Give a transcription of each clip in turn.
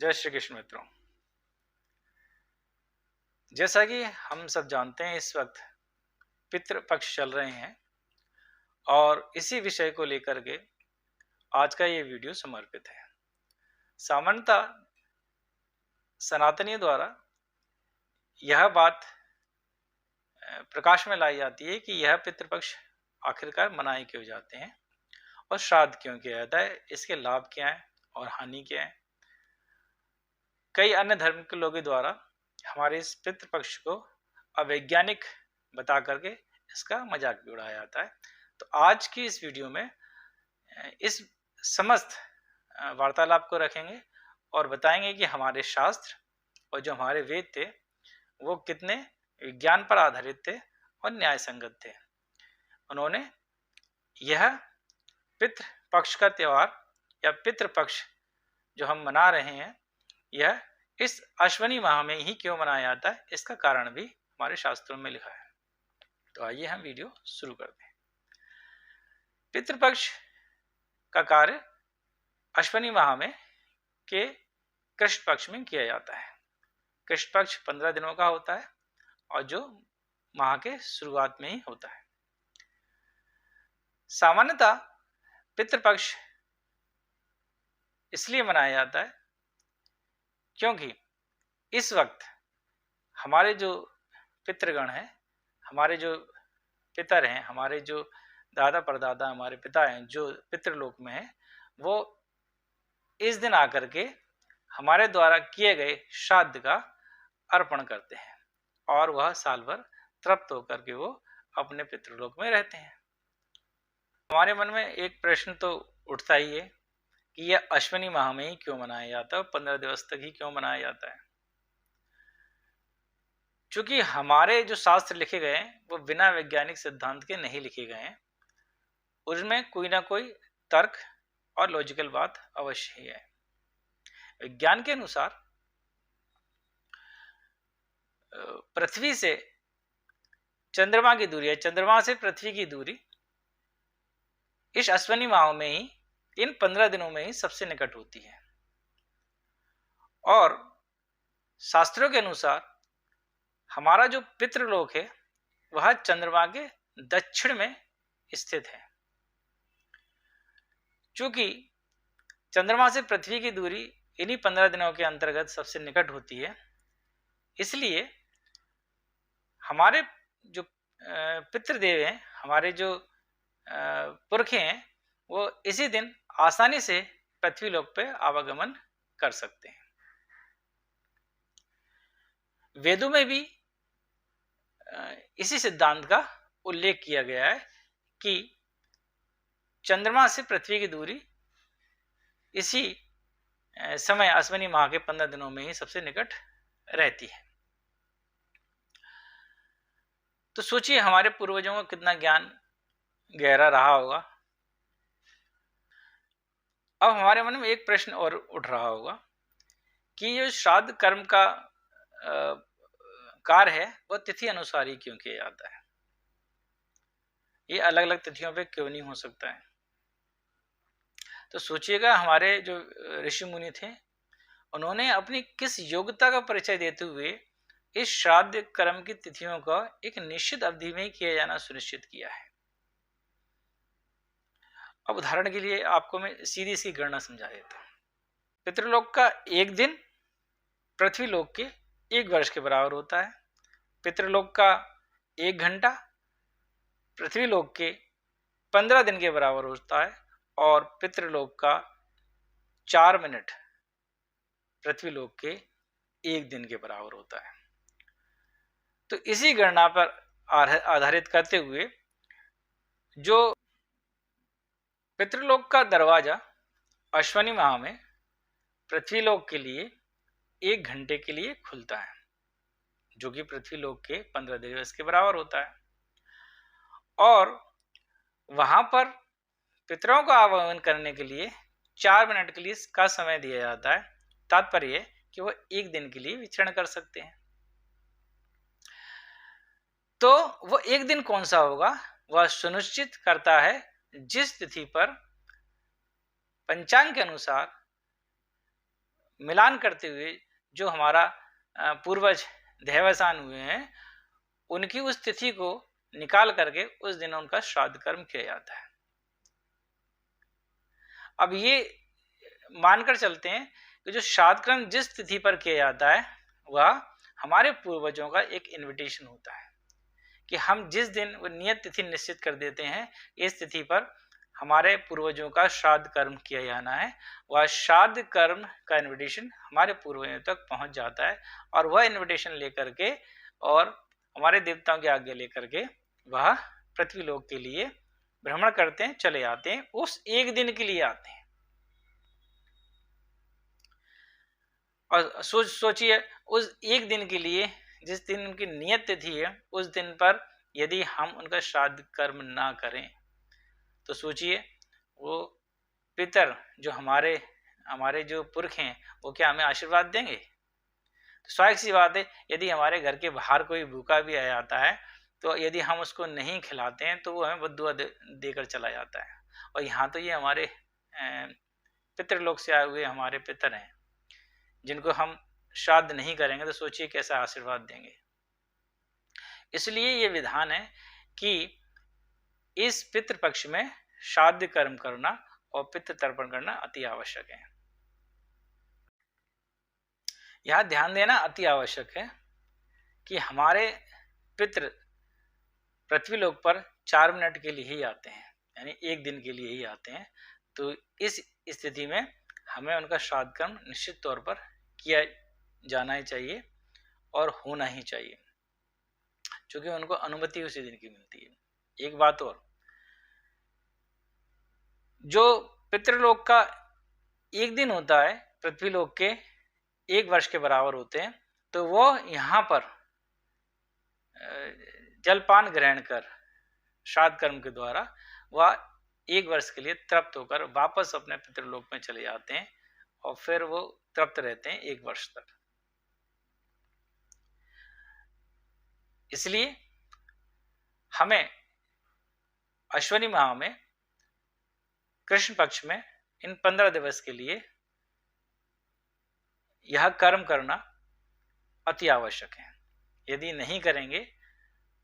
जय श्री कृष्ण मित्रों। जैसा कि हम सब जानते हैं, इस वक्त पितृपक्ष चल रहे हैं और इसी विषय को लेकर के आज का ये वीडियो समर्पित है। सामान्यतः सनातनियों द्वारा यह बात प्रकाश में लाई जाती है कि यह पितृपक्ष आखिरकार मनाए क्यों जाते हैं और श्राद्ध क्यों किया जाता है, इसके लाभ क्या हैं और हानि क्या है। कई अन्य धर्म के लोगों द्वारा हमारे इस पितृपक्ष को अवैज्ञानिक बता करके इसका मजाक भी उड़ाया जाता है। तो आज की इस वीडियो में इस समस्त वार्तालाप को रखेंगे और बताएंगे कि हमारे शास्त्र और जो हमारे वेद थे वो कितने विज्ञान पर आधारित थे और न्याय संगत थे। उन्होंने यह पितृपक्ष का त्यौहार या पितृपक्ष जो हम मना रहे हैं, यह इस अश्विनी माह में ही क्यों मनाया जाता है, इसका कारण भी हमारे शास्त्रों में लिखा है। तो आइए हम वीडियो शुरू करते हैं। पितृपक्ष का कार्य अश्विनी माह में के कृष्ण पक्ष में किया जाता है। कृष्ण पक्ष 15 दिनों का होता है और जो माह के शुरुआत में ही होता है। सामान्यतः पितृपक्ष इसलिए मनाया जाता है क्योंकि इस वक्त हमारे जो पितृगण हैं, हमारे जो पितर हैं, हमारे जो दादा परदादा हमारे पिता हैं जो पितृलोक में हैं, वो इस दिन आकर के हमारे द्वारा किए गए श्राद्ध का अर्पण करते हैं और वह साल भर तृप्त होकर के वो अपने पितृलोक में रहते हैं। हमारे मन में एक प्रश्न तो उठता ही है कि यह अश्विनी माह में ही क्यों मनाया जाता है, 15 दिवस तक ही क्यों मनाया जाता है। क्योंकि हमारे जो शास्त्र लिखे गए हैं वो बिना वैज्ञानिक सिद्धांत के नहीं लिखे गए हैं, उसमें कोई ना कोई तर्क और लॉजिकल बात अवश्य ही है। विज्ञान के अनुसार पृथ्वी से चंद्रमा की दूरी है, चंद्रमा से पृथ्वी की दूरी इस अश्विनी माह में ही, इन 15 दिनों में ही सबसे निकट होती है। और शास्त्रों के अनुसार हमारा जो पितृलोक है वह चंद्रमा के दक्षिण में स्थित है। चूंकि चंद्रमा से पृथ्वी की दूरी इन्हीं 15 दिनों के अंतर्गत सबसे निकट होती है, इसलिए हमारे जो पितृदेव हैं, हमारे जो पुरखे हैं, वो इसी दिन आसानी से पृथ्वी लोक पे आवागमन कर सकते हैं। वेदों में भी इसी सिद्धांत का उल्लेख किया गया है कि चंद्रमा से पृथ्वी की दूरी इसी समय अश्विनी माह के 15 दिनों में ही सबसे निकट रहती है। तो सोचिए हमारे पूर्वजों को कितना ज्ञान गहरा रहा होगा। अब हमारे मन में एक प्रश्न और उठ रहा होगा कि जो श्राद्ध कर्म का कार्य है वह तिथि अनुसार ही क्यों किया जाता है, ये अलग अलग तिथियों पे क्यों नहीं हो सकता है। तो सोचिएगा हमारे जो ऋषि मुनि थे, उन्होंने अपनी किस योग्यता का परिचय देते हुए इस श्राद्ध कर्म की तिथियों का एक निश्चित अवधि में किया जाना सुनिश्चित किया है। अब उदाहरण के लिए आपको मैं सीधी इसकी गणना समझा देता हूँ। पितृलोक का एक दिन पृथ्वीलोक के 1 वर्ष के बराबर होता है। पितृलोक का 1 घंटा पृथ्वीलोक के 15 दिन के बराबर होता है और पितृलोक का 4 मिनट पृथ्वीलोक के 1 दिन के बराबर होता है। तो इसी गणना पर आधारित करते हुए जो पितृलोक का दरवाजा अश्विनी माह में पृथ्वीलोक के लिए 1 घंटे के लिए खुलता है, जो कि पृथ्वीलोक के 15 दिवस के बराबर होता है। और वहां पर पितरों का आवागमन करने के लिए 4 मिनट के लिए का समय दिया जाता है। तात्पर्य कि वह 1 दिन के लिए विचरण कर सकते हैं। तो वो 1 दिन कौन सा होगा, वह सुनिश्चित करता है जिस तिथि पर पंचांग के अनुसार मिलान करते हुए जो हमारा पूर्वज देहावसान हुए हैं, उनकी उस तिथि को निकाल करके उस दिन उनका श्राद्ध कर्म किया जाता है। अब ये मानकर चलते हैं कि जो श्राद्ध कर्म जिस तिथि पर किया जाता है वह हमारे पूर्वजों का एक इन्विटेशन होता है कि हम जिस दिन वो नियत तिथि निश्चित कर देते हैं, इस तिथि पर हमारे पूर्वजों का श्राद्ध कर्म किया जाना है, वह श्राद्ध कर्म का इन्विटेशन हमारे पूर्वजों तक पहुंच जाता है और वह इन्विटेशन लेकर के और हमारे देवताओं की आज्ञा लेकर के वह पृथ्वीलोक के लिए भ्रमण करते हैं, चले आते हैं, उस एक दिन के लिए आते हैं। और सोचिए उस एक दिन के लिए, जिस दिन उनकी नियत तिथि है, उस दिन पर यदि हम उनका श्राद्ध कर्म ना करें तो सोचिए वो पितर जो हमारे जो पुरख हैं वो क्या हमें आशीर्वाद देंगे? तो स्वाभाविक सी बात है, यदि हमारे घर के बाहर कोई भूखा भी आ जाता है तो यदि हम उसको नहीं खिलाते हैं तो वो हमें बद्दुआ देकर चला जाता है। और यहाँ तो ये हमारे पितृलोक से आए हुए हमारे पितर हैं, जिनको हम श्राद्ध नहीं करेंगे तो सोचिए कैसा आशीर्वाद देंगे। इसलिए ये विधान है कि इस पितृपक्ष में श्राद्ध कर्म करना और पितृ तर्पण करना अति आवश्यक है। यह ध्यान देना अति आवश्यक है कि हमारे पितृ पृथ्वीलोक पर 4 मिनट के लिए ही आते हैं, यानी एक दिन के लिए ही आते हैं। तो इस स्थिति में हमें उनका श्राद्ध कर्म निश्चित तौर पर किया जाना ही चाहिए और होना ही चाहिए, क्योंकि उनको अनुमति उसी दिन की मिलती है। एक बात और, जो पितृलोक का एक दिन होता है पृथ्वीलोक के 1 वर्ष के बराबर होते हैं, तो वो यहाँ पर जलपान ग्रहण कर श्राद्ध कर्म के द्वारा वह 1 वर्ष के लिए तृप्त होकर वापस अपने पितृलोक में चले जाते हैं और फिर वो तृप्त रहते हैं 1 वर्ष तक। इसलिए हमें अश्विनी माह में कृष्ण पक्ष में इन 15 दिवस के लिए यह कर्म करना अति आवश्यक है। यदि नहीं करेंगे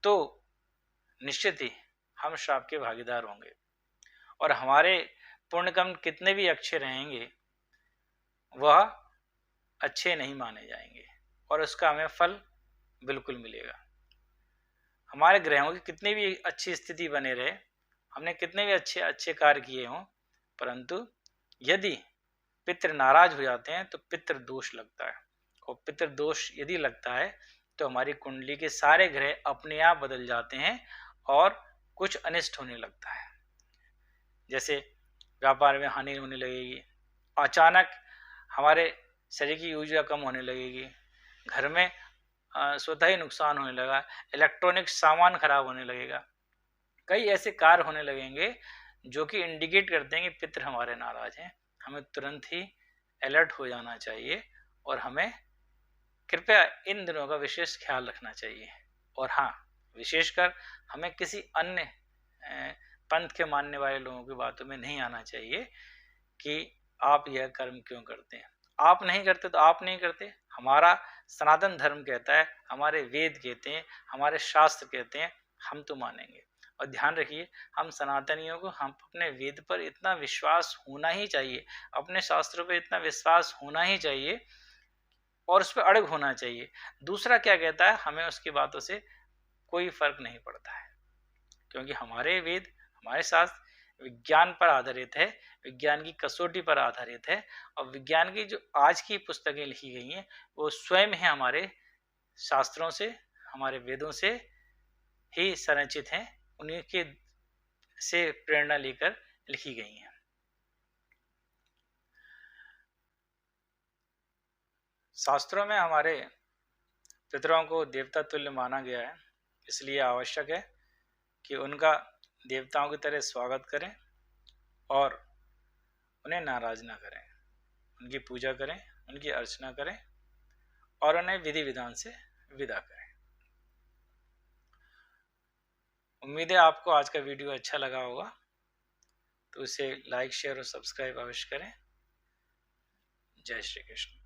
तो निश्चित ही हम श्राप के भागीदार होंगे और हमारे पुण्यकर्म कितने भी अच्छे रहेंगे वह अच्छे नहीं माने जाएंगे और उसका हमें फल बिल्कुल मिलेगा। हमारे ग्रहों की कितनी भी अच्छी स्थिति बने रहे, हमने कितने भी अच्छे कार्य किए हों, परंतु यदि पितृ नाराज हो जाते हैं तो पितृ दोष लगता है और पितृ दोष यदि लगता है तो हमारी कुंडली के सारे ग्रह अपने आप बदल जाते हैं और कुछ अनिष्ट होने लगता है। जैसे व्यापार में हानि होने लगेगी, अचानक हमारे शरीर की ऊर्जा कम होने लगेगी, घर में स्वतः ही नुकसान होने लगा, इलेक्ट्रॉनिक सामान खराब होने लगेगा, कई ऐसे कार्य होने लगेंगे जो कि इंडिकेट करते हैं कि पितृ हमारे नाराज हैं। हमें तुरंत ही अलर्ट हो जाना चाहिए और हमें कृपया इन दिनों का विशेष ख्याल रखना चाहिए। और हाँ, विशेषकर हमें किसी अन्य पंथ के मानने वाले लोगों की बातों में नहीं आना चाहिए कि आप यह कर्म क्यों करते हैं। आप नहीं करते तो आप नहीं करते, हमारा सनातन धर्म कहता है, हमारे वेद कहते हैं, हमारे शास्त्र कहते हैं, हम तो मानेंगे। और ध्यान रखिए, हम सनातनियों को हम अपने वेद पर इतना विश्वास होना ही चाहिए, अपने शास्त्रों पर इतना विश्वास होना ही चाहिए और उस पर अड़ग होना चाहिए। दूसरा क्या कहता है हमें उसकी बातों से कोई फर्क नहीं पड़ता है, क्योंकि हमारे वेद, हमारे शास्त्र विज्ञान पर आधारित है, विज्ञान की कसौटी पर आधारित है और विज्ञान की जो आज की पुस्तकें लिखी गई हैं वो स्वयं है हमारे शास्त्रों से, हमारे वेदों से ही संरचित हैं, उन्हीं के से प्रेरणा लेकर लिखी गई हैं। शास्त्रों में हमारे पितरों को देवता तुल्य माना गया है, इसलिए आवश्यक है कि उनका देवताओं की तरह स्वागत करें और उन्हें नाराज ना करें, उनकी पूजा करें, उनकी अर्चना करें और उन्हें विधि विधान से विदा करें। उम्मीद है आपको आज का वीडियो अच्छा लगा होगा, तो इसे लाइक, शेयर और सब्सक्राइब अवश्य करें। जय श्री कृष्ण।